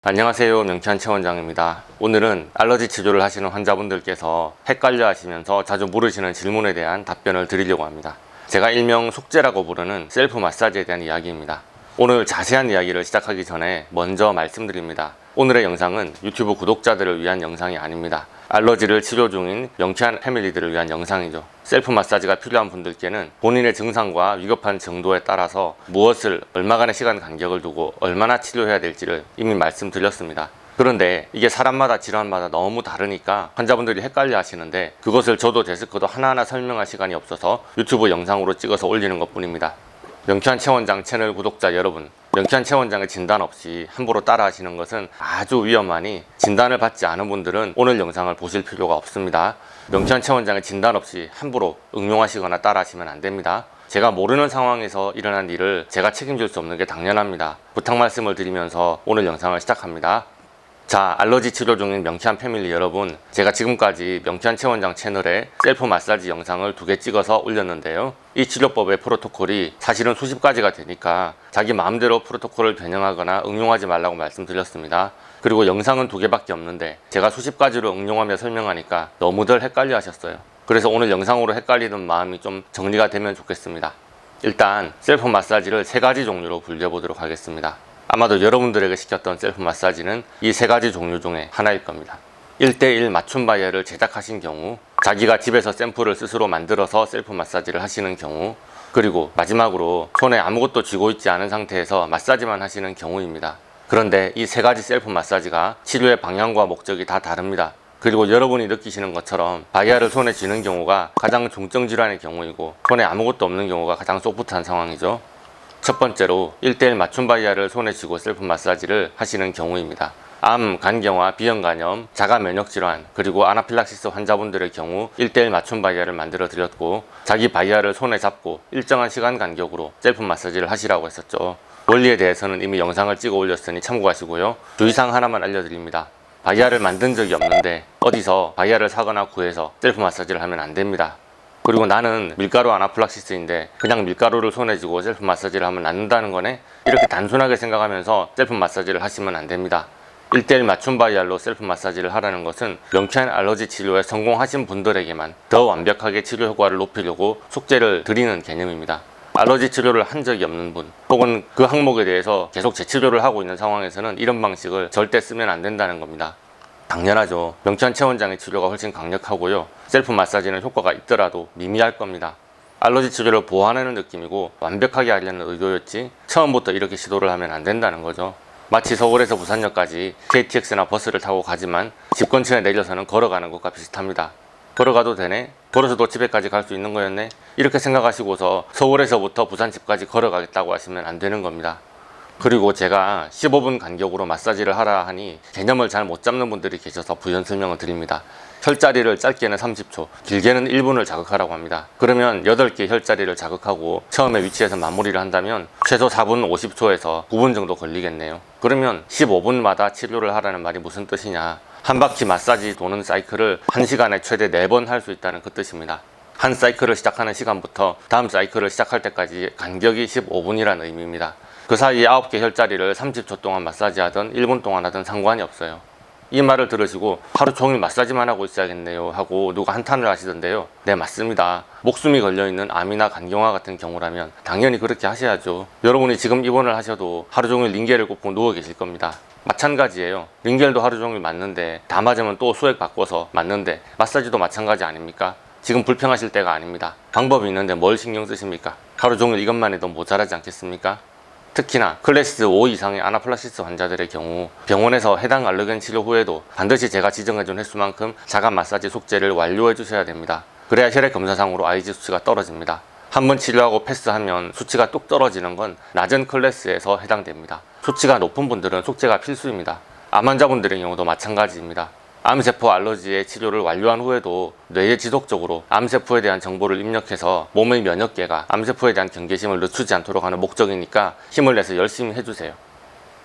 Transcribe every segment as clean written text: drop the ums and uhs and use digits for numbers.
안녕하세요, 명찬 최원장입니다. 오늘은 알러지 치료를 하시는 환자분들께서 헷갈려 하시면서 자주 물으시는 질문에 대한 답변을 드리려고 합니다. 제가 일명 속죄라고 부르는 셀프 마사지에 대한 이야기입니다. 오늘 자세한 이야기를 시작하기 전에 먼저 말씀드립니다. 오늘의 영상은 유튜브 구독자들을 위한 영상이 아닙니다. 알러지를 치료 중인 명쾌한 패밀리들을 위한 영상이죠. 셀프 마사지가 필요한 분들께는 본인의 증상과 위급한 정도에 따라서 무엇을 얼마간의 시간 간격을 두고 얼마나 치료해야 될지를 이미 말씀드렸습니다. 그런데 이게 사람마다 질환마다 너무 다르니까 환자분들이 헷갈려 하시는데, 그것을 저도 데스크도 하나하나 설명할 시간이 없어서 유튜브 영상으로 찍어서 올리는 것 뿐입니다. 명쾌한 최원장 채널 구독자 여러분, 명쾌한 최원장의 진단 없이 함부로 따라 하시는 것은 아주 위험하니 진단을 받지 않은 분들은 오늘 영상을 보실 필요가 없습니다. 명쾌한 최원장의 진단 없이 함부로 응용하시거나 따라 하시면 안 됩니다. 제가 모르는 상황에서 일어난 일을 제가 책임질 수 없는 게 당연합니다. 부탁 말씀을 드리면서 오늘 영상을 시작합니다. 자, 알러지 치료 중인 명쾌한 패밀리 여러분, 제가 지금까지 명쾌한 최원장 채널에 셀프 마사지 영상을 2개 찍어서 올렸는데요. 이 치료법의 프로토콜이 사실은 수십 가지가 되니까 자기 마음대로 프로토콜을 변형하거나 응용하지 말라고 말씀드렸습니다. 그리고 영상은 2개밖에 없는데 제가 수십 가지로 응용하며 설명하니까 너무들 헷갈려 하셨어요. 그래서 오늘 영상으로 헷갈리는 마음이 좀 정리가 되면 좋겠습니다. 일단 셀프 마사지를 3가지 종류로 분류해보도록 하겠습니다. 아마도 여러분들에게 시켰던 셀프 마사지는 이 3가지 종류 중에 하나일 겁니다. 1:1 맞춤 바이어를 제작하신 경우, 자기가 집에서 샘플을 스스로 만들어서 셀프 마사지를 하시는 경우, 그리고 마지막으로 손에 아무것도 쥐고 있지 않은 상태에서 마사지만 하시는 경우입니다. 그런데 이 3가지 셀프 마사지가 치료의 방향과 목적이 다 다릅니다. 그리고 여러분이 느끼시는 것처럼 바이아를 손에 쥐는 경우가 가장 중증 질환의 경우이고, 손에 아무것도 없는 경우가 가장 소프트한 상황이죠. 첫 번째로 1:1 맞춤 바이아를 손에 쥐고 셀프 마사지를 하시는 경우입니다. 암, 간경화, 비형 간염, 자가 면역 질환, 그리고 아나필락시스 환자분들의 경우 1:1 맞춤 바이아를 만들어 드렸고, 자기 바이아를 손에 잡고 일정한 시간 간격으로 셀프 마사지를 하시라고 했었죠. 원리에 대해서는 이미 영상을 찍어 올렸으니 참고하시고요. 주의사항 하나만 알려드립니다. 바이아를 만든 적이 없는데 어디서 바이아를 사거나 구해서 셀프 마사지를 하면 안 됩니다. 그리고 나는 밀가루 아나필락시스인데 그냥 밀가루를 손에 쥐고 셀프 마사지를 하면 낫는다는 거네? 이렇게 단순하게 생각하면서 셀프 마사지를 하시면 안 됩니다. 1:1 맞춤 바이알로 셀프 마사지를 하라는 것은 명쾌한 알러지 치료에 성공하신 분들에게만 더 완벽하게 치료 효과를 높이려고 숙제를 드리는 개념입니다. 알러지 치료를 한 적이 없는 분, 혹은 그 항목에 대해서 계속 재치료를 하고 있는 상황에서는 이런 방식을 절대 쓰면 안 된다는 겁니다. 당연하죠. 명쾌한 최원장의 치료가 훨씬 강력하고요, 셀프 마사지는 효과가 있더라도 미미할 겁니다. 알러지 치료를 보완하는 느낌이고 완벽하게 하려는 의도였지 처음부터 이렇게 시도를 하면 안 된다는 거죠. 마치 서울에서 부산역까지 KTX나 버스를 타고 가지만 집 근처에 내려서는 걸어가는 것과 비슷합니다. 걸어가도 되네? 걸어서도 집에까지 갈 수 있는 거였네? 이렇게 생각하시고서 서울에서부터 부산 집까지 걸어가겠다고 하시면 안 되는 겁니다. 그리고 제가 15분 간격으로 마사지를 하라 하니 개념을 잘 못 잡는 분들이 계셔서 부연 설명을 드립니다. 혈자리를 짧게는 30초, 길게는 1분을 자극하라고 합니다. 그러면 8개 혈자리를 자극하고 처음에 위치에서 마무리를 한다면 최소 4분 50초에서 9분 정도 걸리겠네요. 그러면 15분마다 치료를 하라는 말이 무슨 뜻이냐? 한 바퀴 마사지 도는 사이클을 1시간에 최대 4번 할 수 있다는 그 뜻입니다. 한 사이클을 시작하는 시간부터 다음 사이클을 시작할 때까지 간격이 15분이라는 의미입니다. 그 사이에 9개 혈자리를 30초 동안 마사지 하든 1분 동안 하든 상관이 없어요. 이 말을 들으시고 하루 종일 마사지만 하고 있어야겠네요 하고 누가 한탄을 하시던데요. 네, 맞습니다. 목숨이 걸려있는 암이나 간경화 같은 경우라면 당연히 그렇게 하셔야죠. 여러분이 지금 입원을 하셔도 하루 종일 링겔을 꽂고 누워 계실 겁니다. 마찬가지예요. 링겔도 하루 종일 맞는데 다 맞으면 또 수액 바꿔서 맞는데, 마사지도 마찬가지 아닙니까? 지금 불평하실 때가 아닙니다. 방법이 있는데 뭘 신경 쓰십니까? 하루 종일 이것만 해도 모자라지 않겠습니까? 특히나 클래스 5 이상의 아나필락시스 환자들의 경우 병원에서 해당 알러겐 치료 후에도 반드시 제가 지정해준 횟수만큼 자가 마사지 숙제를 완료해 주셔야 됩니다. 그래야 혈액 검사상으로 IG 수치가 떨어집니다. 한번 치료하고 패스하면 수치가 뚝 떨어지는 건 낮은 클래스에서 해당됩니다. 수치가 높은 분들은 숙제가 필수입니다. 암 환자분들의 경우도 마찬가지입니다. 암세포 알러지의 치료를 완료한 후에도 뇌에 지속적으로 암세포에 대한 정보를 입력해서 몸의 면역계가 암세포에 대한 경계심을 늦추지 않도록 하는 목적이니까 힘을 내서 열심히 해주세요.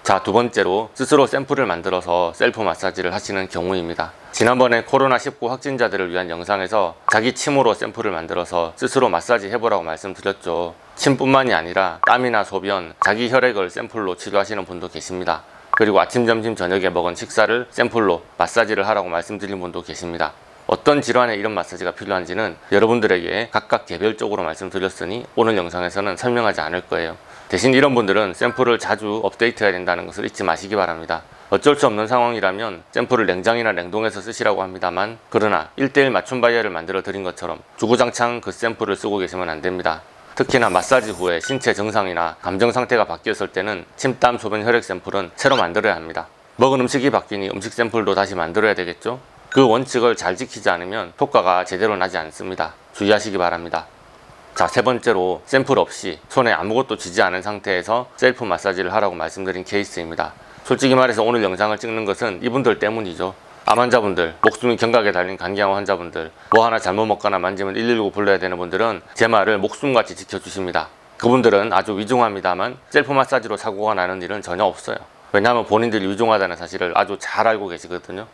자, 두 번째로 스스로 샘플을 만들어서 셀프 마사지를 하시는 경우입니다. 지난번에 코로나19 확진자들을 위한 영상에서 자기 침으로 샘플을 만들어서 스스로 마사지 해보라고 말씀드렸죠. 침뿐만이 아니라 땀이나 소변, 자기 혈액을 샘플로 치료하시는 분도 계십니다. 그리고 아침, 점심, 저녁에 먹은 식사를 샘플로 마사지를 하라고 말씀드린 분도 계십니다. 어떤 질환에 이런 마사지가 필요한지는 여러분들에게 각각 개별적으로 말씀드렸으니 오늘 영상에서는 설명하지 않을 거예요. 대신 이런 분들은 샘플을 자주 업데이트해야 된다는 것을 잊지 마시기 바랍니다. 어쩔 수 없는 상황이라면 샘플을 냉장이나 냉동해서 쓰시라고 합니다만, 그러나 1:1 맞춤 바이어를 만들어 드린 것처럼 주구장창 그 샘플을 쓰고 계시면 안 됩니다. 특히나 마사지 후에 신체 증상이나 감정 상태가 바뀌었을 때는 침, 땀, 소변, 혈액 샘플은 새로 만들어야 합니다. 먹은 음식이 바뀌니 음식 샘플도 다시 만들어야 되겠죠? 그 원칙을 잘 지키지 않으면 효과가 제대로 나지 않습니다. 주의하시기 바랍니다. 자, 세 번째로 샘플 없이 손에 아무것도 쥐지 않은 상태에서 셀프 마사지를 하라고 말씀드린 케이스입니다. 솔직히 말해서 오늘 영상을 찍는 것은 이분들 때문이죠. 암 환자분들, 목숨이 경각에 달린 간경화 환자분들, 뭐 하나 잘못 먹거나 만지면 119 불러야 되는 분들은 제 말을 목숨같이 지켜주십니다. 그분들은 아주 위중합니다만 셀프 마사지로 사고가 나는 일은 전혀 없어요. 왜냐하면 본인들이 위중하다는 사실을 아주 잘 알고 계시거든요.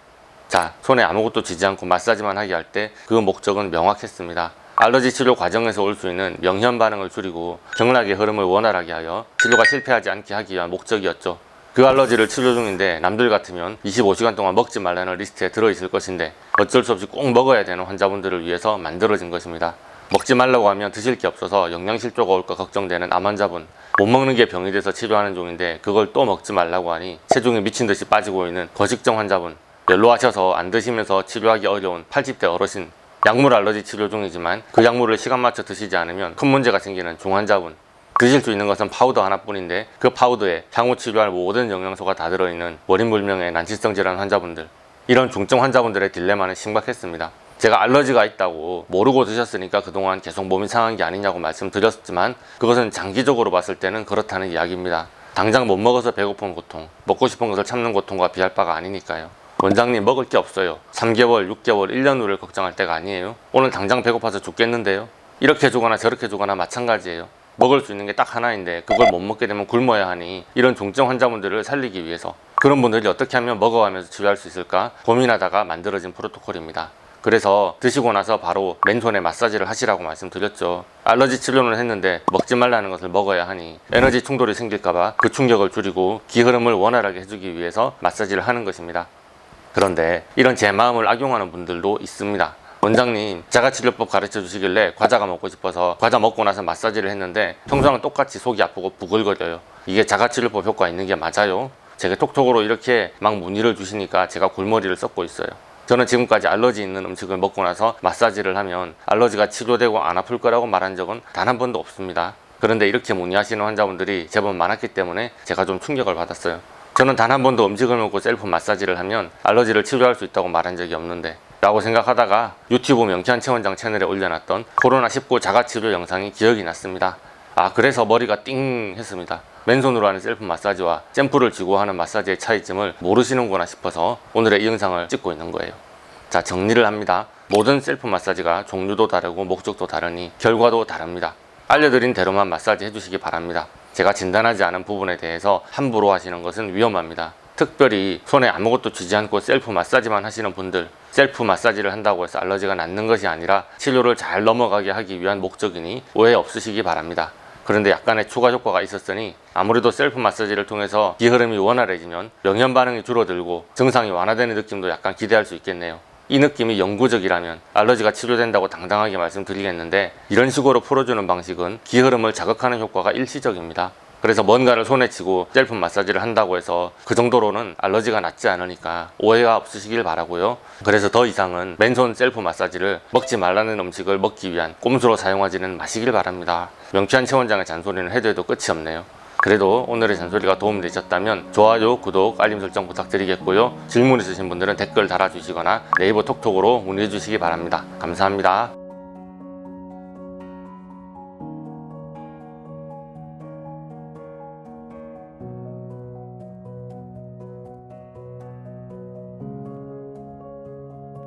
자, 손에 아무것도 쥐지 않고 마사지만 하게 할 때 그 목적은 명확했습니다. 알러지 치료 과정에서 올 수 있는 명현 반응을 줄이고 경락의 흐름을 원활하게 하여 치료가 실패하지 않게 하기 위한 목적이었죠. 그 알러지를 치료 중인데 남들 같으면 25시간 동안 먹지 말라는 리스트에 들어있을 것인데 어쩔 수 없이 꼭 먹어야 되는 환자분들을 위해서 만들어진 것입니다. 먹지 말라고 하면 드실 게 없어서 영양실조가 올까 걱정되는 암 환자분, 못 먹는 게 병이 돼서 치료하는 중인데 그걸 또 먹지 말라고 하니 체중이 미친듯이 빠지고 있는 거식증 환자분, 연로하셔서 안 드시면서 치료하기 어려운 80대 어르신, 약물 알러지 치료 중이지만 그 약물을 시간 맞춰 드시지 않으면 큰 문제가 생기는 중환자분, 드실 수 있는 것은 파우더 하나뿐인데 그 파우더에 향후 치료할 모든 영양소가 다 들어있는 원인불명의 난치성 질환 환자분들, 이런 중증 환자분들의 딜레마는 심각했습니다. 제가 알러지가 있다고 모르고 드셨으니까 그동안 계속 몸이 상한 게 아니냐고 말씀드렸지만 그것은 장기적으로 봤을 때는 그렇다는 이야기입니다. 당장 못 먹어서 배고픈 고통, 먹고 싶은 것을 참는 고통과 비할 바가 아니니까요. 원장님, 먹을 게 없어요. 3개월, 6개월, 1년 후를 걱정할 때가 아니에요. 오늘 당장 배고파서 죽겠는데요. 이렇게 주거나 저렇게 주거나 마찬가지예요. 먹을 수 있는 게 딱 하나인데 그걸 못 먹게 되면 굶어야 하니 이런 중증 환자분들을 살리기 위해서 그런 분들이 어떻게 하면 먹어가면서 치료할 수 있을까 고민하다가 만들어진 프로토콜입니다. 그래서 드시고 나서 바로 맨손에 마사지를 하시라고 말씀드렸죠. 알러지 치료는 했는데 먹지 말라는 것을 먹어야 하니 에너지 충돌이 생길까봐 그 충격을 줄이고 기흐름을 원활하게 해주기 위해서 마사지를 하는 것입니다. 그런데 이런 제 마음을 악용하는 분들도 있습니다. 원장님, 자가치료법 가르쳐 주시길래 과자가 먹고 싶어서 과자 먹고 나서 마사지를 했는데 평소랑 똑같이 속이 아프고 부글거려요. 이게 자가치료법 효과 있는 게 맞아요? 제게 톡톡으로 이렇게 막 문의를 주시니까 제가 골머리를 썩고 있어요. 저는 지금까지 알러지 있는 음식을 먹고 나서 마사지를 하면 알러지가 치료되고 안 아플 거라고 말한 적은 단 한 번도 없습니다. 그런데 이렇게 문의하시는 환자분들이 제법 많았기 때문에 제가 좀 충격을 받았어요. 저는 단 한 번도 음식을 먹고 셀프 마사지를 하면 알러지를 치료할 수 있다고 말한 적이 없는데 라고 생각하다가 유튜브 명쾌한 체원장 채널에 올려놨던 코로나19 자가치료 영상이 기억이 났습니다. 아, 그래서 머리가 띵 했습니다. 맨손으로 하는 셀프 마사지와 샘플을 쥐고 하는 마사지의 차이점을 모르시는구나 싶어서 오늘의 이 영상을 찍고 있는 거예요. 자, 정리를 합니다. 모든 셀프 마사지가 종류도 다르고 목적도 다르니 결과도 다릅니다. 알려드린 대로만 마사지 해주시기 바랍니다. 제가 진단하지 않은 부분에 대해서 함부로 하시는 것은 위험합니다. 특별히 손에 아무것도 쥐지 않고 셀프 마사지만 하시는 분들, 셀프 마사지를 한다고 해서 알러지가 낫는 것이 아니라 치료를 잘 넘어가게 하기 위한 목적이니 오해 없으시기 바랍니다. 그런데 약간의 추가 효과가 있었으니 아무래도 셀프 마사지를 통해서 기흐름이 원활해지면 명현 반응이 줄어들고 증상이 완화되는 느낌도 약간 기대할 수 있겠네요. 이 느낌이 영구적이라면 알러지가 치료된다고 당당하게 말씀드리겠는데 이런 식으로 풀어주는 방식은 기흐름을 자극하는 효과가 일시적입니다. 그래서 뭔가를 손에 쥐고 셀프 마사지를 한다고 해서 그 정도로는 알러지가 낫지 않으니까 오해가 없으시길 바라고요. 그래서 더 이상은 맨손 셀프 마사지를 먹지 말라는 음식을 먹기 위한 꼼수로 사용하지는 마시길 바랍니다. 명쾌한 체원장의 잔소리는 해도 해도 끝이 없네요. 그래도 오늘의 잔소리가 도움되셨다면 좋아요, 구독, 알림 설정 부탁드리겠고요. 질문 있으신 분들은 댓글 달아주시거나 네이버 톡톡으로 문의해 주시기 바랍니다. 감사합니다.